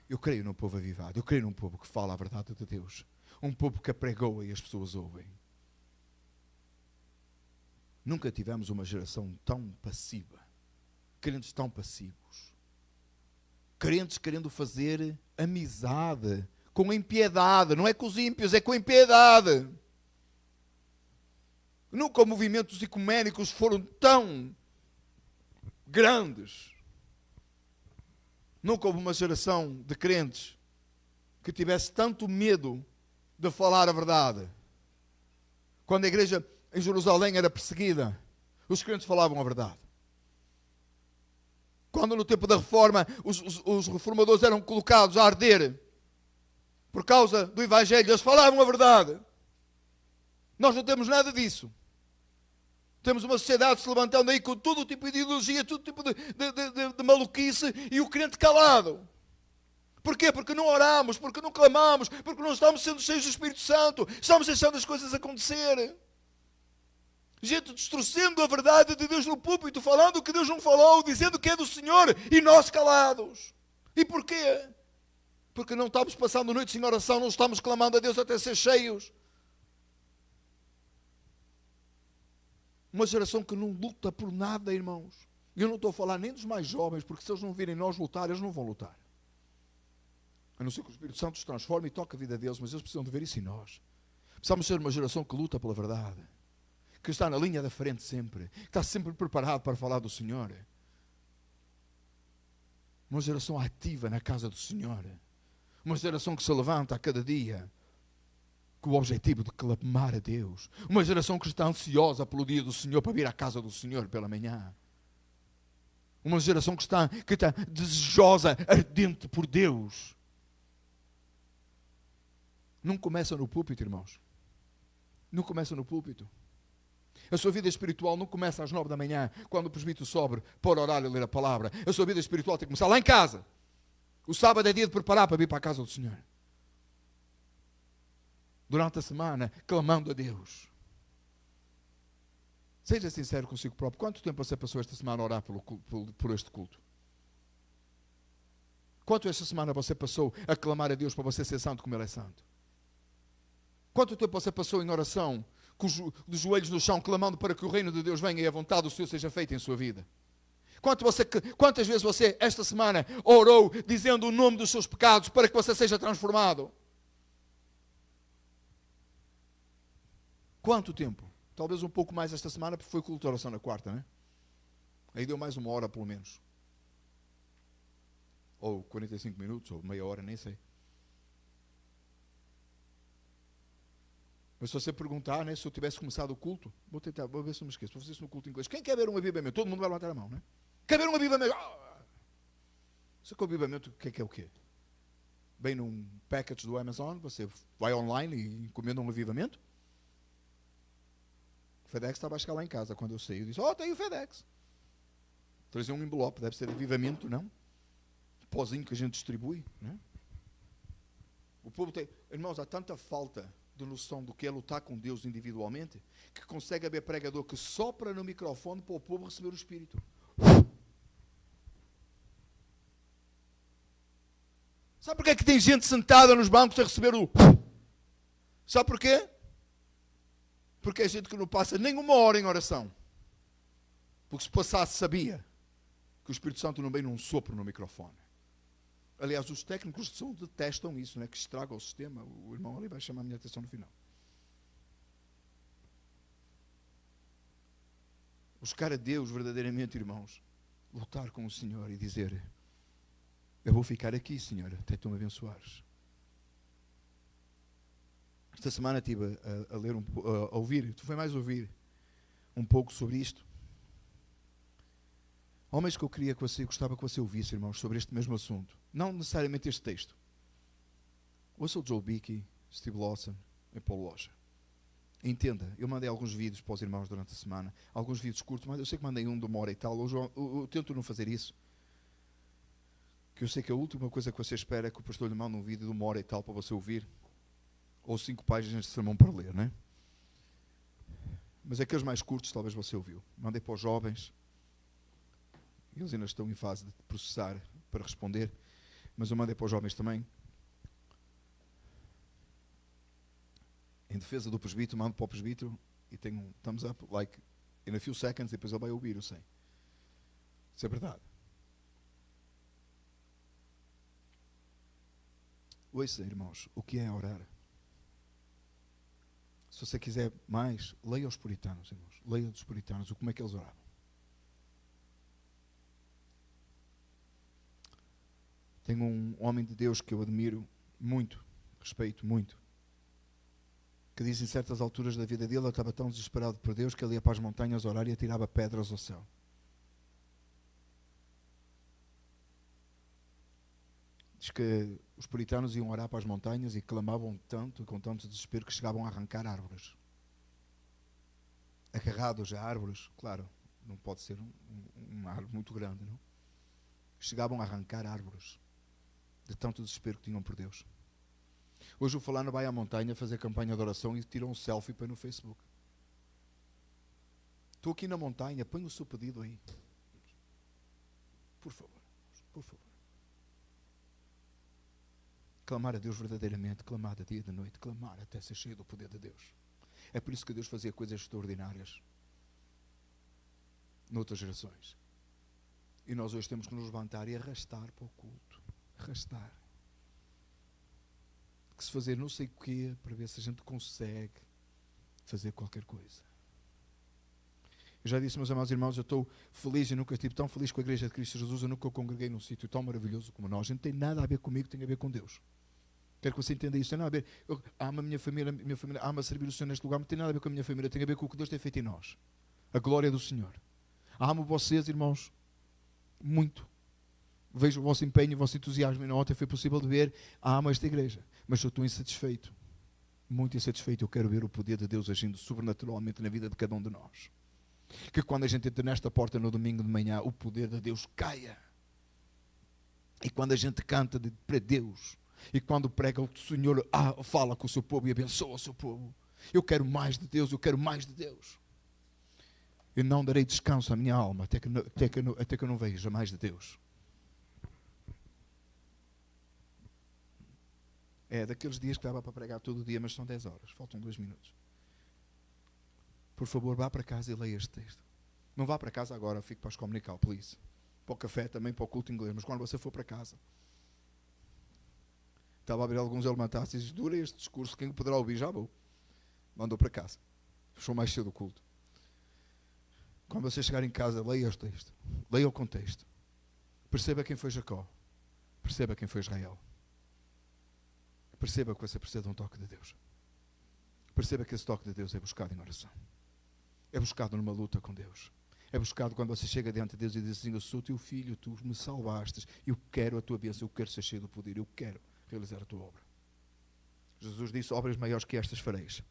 Speaker 4: Eu creio num povo avivado. Eu creio num povo que fala a verdade de Deus. Um povo que apregoa e as pessoas ouvem. Nunca tivemos uma geração tão passiva. Crentes tão passivos. Crentes querendo fazer amizade com impiedade. Não é com os ímpios, é com impiedade. Nunca movimentos ecuménicos foram tão grandes. Nunca houve uma geração de crentes que tivesse tanto medo de falar a verdade. Quando a igreja em Jerusalém era perseguida, os crentes falavam a verdade. Quando no tempo da reforma os reformadores eram colocados a arder por causa do Evangelho, eles falavam a verdade. Nós não temos nada disso. Temos uma sociedade se levantando aí com todo tipo de ideologia, todo tipo de maluquice, e o crente calado. Porquê? Porque não oramos, porque não clamamos, porque não estamos sendo cheios do Espírito Santo, estamos deixando as coisas acontecer. Gente distorcendo a verdade de Deus no púlpito, falando o que Deus não falou, dizendo que é do Senhor, e nós calados. E porquê? Porque não estamos passando noites em oração, não estamos clamando a Deus até ser cheios. Uma geração que não luta por nada, irmãos. E eu não estou a falar nem dos mais jovens, porque se eles não virem nós lutar, eles não vão lutar. A não ser que o Espírito Santo os transforme e toque a vida deles, mas eles precisam de ver isso em nós. Precisamos ser uma geração que luta pela verdade, que está na linha da frente sempre, que está sempre preparado para falar do Senhor. Uma geração ativa na casa do Senhor. Uma geração que se levanta a cada dia com o objetivo de clamar a Deus. Uma geração que está ansiosa pelo dia do Senhor para vir à casa do Senhor pela manhã. Uma geração que está desejosa, ardente por Deus. Não começa no púlpito, irmãos. Não começa no púlpito. A sua vida espiritual não começa às 9 da manhã, quando o presbítero sobe para orar e ler a palavra. A sua vida espiritual tem que começar lá em casa. O sábado é dia de preparar para vir para a casa do Senhor. Durante a semana, clamando a Deus. Seja sincero consigo próprio. Quanto tempo você passou esta semana a orar por este culto? Quanto esta semana você passou a clamar a Deus para você ser santo como Ele é santo? Quanto tempo você passou em oração, com os joelhos no chão, clamando para que o reino de Deus venha e a vontade do Senhor seja feita em sua vida? Quantas vezes você, esta semana, orou dizendo o nome dos seus pecados para que você seja transformado? Quanto tempo? Talvez um pouco mais esta semana, porque foi culto de oração na quarta, né? Aí deu mais 1 hora, pelo menos. Ou 45 minutos, ou meia hora, nem sei. Mas se você perguntar, né, se eu tivesse começado o culto, vou ver se não me esqueço, vou fazer isso no culto inglês. Quem quer ver um avivamento? Todo mundo vai levantar a mão, né? Quer ver um avivamento? Você que o avivamento, o que é o quê? Vem num package do Amazon, você vai online e encomenda um avivamento? O FedEx estava a chegar lá em casa quando eu saí. Eu disse, tem o FedEx. Trazia um envelope, deve ser avivamento, não? Pozinho que a gente distribui, né? O povo tem... Irmãos, há tanta falta de noção do que é lutar com Deus individualmente, que consegue haver pregador que sopra no microfone para o povo receber o Espírito. Sabe porquê é que tem gente sentada nos bancos a receber o... Sabe porquê? Porque é gente que não passa nem 1 hora em oração. Porque se passasse, sabia que o Espírito Santo não vem num sopro no microfone. Aliás, os técnicos de som detestam isso, né? Que estraga o sistema. O irmão ali vai chamar a minha atenção no final. Buscar a Deus verdadeiramente, irmãos. Lutar com o Senhor e dizer, eu vou ficar aqui, Senhor, até tu me abençoares. Esta semana estive a ler, a ouvir, tu foi mais ouvir um pouco sobre isto. Homens que eu queria que você, gostava que você ouvisse, irmãos, sobre este mesmo assunto. Não necessariamente este texto. Ouça o Joel Beeke, Steve Lawson e Paul Washer. Entenda, eu mandei alguns vídeos para os irmãos durante a semana, alguns vídeos curtos, mas eu sei que mandei um de 1 hora e tal. Hoje eu tento não fazer isso. Que eu sei que a última coisa que você espera é que o pastor lhe mande um vídeo de 1 hora e tal para você ouvir. Ou 5 páginas de sermão para ler, não é? Mas aqueles mais curtos talvez você ouviu. Mandei para os jovens. Eles ainda estão em fase de processar para responder. Mas eu mandei para os jovens também. Em defesa do presbítero, mando para o presbítero e tenho um thumbs up, like, in a few seconds, e depois ele vai ouvir, eu sei. Isso é verdade. Ouça, irmãos, o que é orar? Se Se você quiser mais, leia os puritanos, irmãos. Leia dos puritanos, como é que eles oravam. Tenho um homem de Deus que eu admiro muito, respeito muito, que diz em certas alturas da vida dele, ele estava tão desesperado por Deus que ele ia para as montanhas orar e atirava pedras ao céu. Diz que os puritanos iam orar para as montanhas e clamavam tanto, com tanto desespero, que chegavam a arrancar árvores. Agarrados a árvores, claro, não pode ser uma árvore muito grande, não? Chegavam a arrancar árvores, de tanto desespero que tinham por Deus. Hoje o fulano vai à montanha fazer campanha de oração e tira um selfie para no Facebook. Estou aqui na montanha, põe o seu pedido aí. Por favor, por favor. Clamar a Deus verdadeiramente, clamar de dia e de noite, clamar até ser cheio do poder de Deus. É por isso que Deus fazia coisas extraordinárias noutras gerações. E nós hoje temos que nos levantar e arrastar para o culto. Arrastar. Que se fazer não sei o quê para ver se a gente consegue fazer qualquer coisa. Eu já disse, meus amados irmãos, eu estou feliz, eu nunca estive tão feliz com a Igreja de Cristo Jesus, eu nunca congreguei num sítio tão maravilhoso como nós. Não tem nada a ver comigo, tem a ver com Deus. Quero que você entenda isso. Tem nada a ver. Eu amo a minha família ama servir o Senhor neste lugar, mas não tem nada a ver com a minha família, tem a ver com o que Deus tem feito em nós. A glória do Senhor. Amo vocês, irmãos, muito. Vejo o vosso empenho, o vosso entusiasmo, e não ontem foi possível de ver. Amo esta igreja, mas eu estou insatisfeito. Muito insatisfeito. Eu quero ver o poder de Deus agindo sobrenaturalmente na vida de cada um de nós. Que quando a gente entra nesta porta no domingo de manhã, o poder de Deus caia. E quando a gente canta para Deus, e quando prega o Senhor fala com o seu povo e abençoa o seu povo. Eu quero mais de Deus, eu quero mais de Deus. Eu não darei descanso à minha alma até que eu não veja mais de Deus. É daqueles dias que dava para pregar todo o dia, mas são 10 horas, faltam 2 minutos. Por favor, vá para casa e leia este texto. Não vá para casa agora, fique para os comunicar, please. Para o café também, para o culto inglês, mas quando você for para casa. Estava a ver alguns a levantar-se e diz, dura este discurso, quem poderá ouvir, já vou. Mandou para casa. Fechou mais cedo o culto. Quando você chegar em casa, leia este texto. Leia o contexto. Perceba quem foi Jacó. Perceba quem foi Israel. Perceba que você precisa de um toque de Deus. Perceba que esse toque de Deus é buscado em oração. É buscado numa luta com Deus. É buscado quando você chega diante de Deus e diz assim, eu sou teu filho, tu me salvaste, eu quero a tua bênção, eu quero ser cheio do poder, eu quero realizar a tua obra. Jesus disse, obras maiores que estas fareis.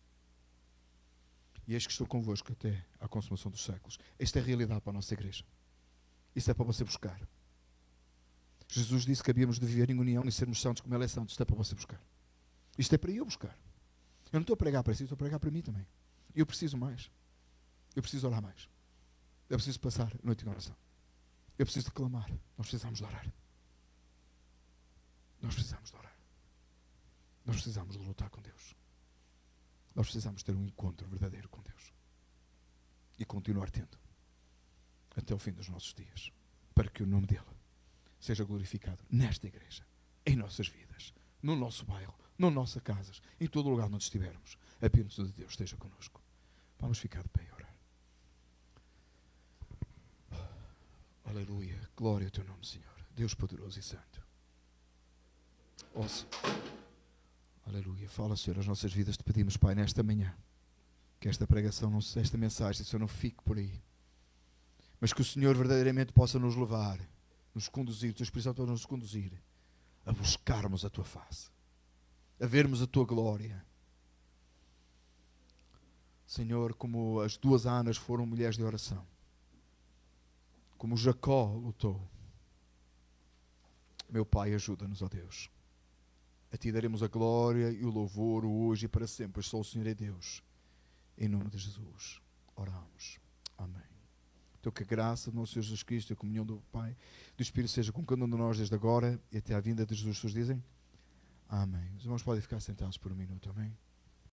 Speaker 4: E eis que estou convosco até à consumação dos séculos. Esta é a realidade para a nossa igreja. Isso é para você buscar. Jesus disse que havíamos de viver em união e sermos santos como Ele é santo. Isto é para você buscar. Isto é para eu buscar. Eu não estou a pregar para si, estou a pregar para mim também. Eu preciso mais. Eu preciso orar mais. Eu preciso passar a noite em oração. Eu preciso de clamar. Nós precisamos de orar. Nós precisamos de orar. Nós precisamos de lutar com Deus. Nós precisamos ter um encontro verdadeiro com Deus. E continuar tendo. Até o fim dos nossos dias. Para que o nome dEle seja glorificado nesta igreja. Em nossas vidas. No nosso bairro. Nas nossas casas. Em todo lugar onde estivermos. A bênção de Deus esteja connosco. Vamos ficar de pé e orar. Aleluia. Glória ao teu nome, Senhor. Deus poderoso e santo. Ouça. Aleluia. Fala, Senhor, as nossas vidas te pedimos, Pai, nesta manhã. Que esta pregação, esta mensagem, Senhor, não fique por aí. Mas que o Senhor verdadeiramente possa nos levar, nos conduzir, o teu Espírito Santo nos conduzir a buscarmos a tua face. A vermos a tua glória. Senhor, como as 2 Anas foram mulheres de oração. Como Jacó lutou. Meu Pai, ajuda-nos, ó Deus. A Ti daremos a glória e o louvor hoje e para sempre, pois só o Senhor é Deus. Em nome de Jesus, oramos. Amém. Então que a graça do nosso Senhor Jesus Cristo e a comunhão do Pai, do Espírito seja com cada um de nós desde agora e até à vinda de Jesus. Todos dizem? Amém. Os irmãos podem ficar sentados por um minuto, amém?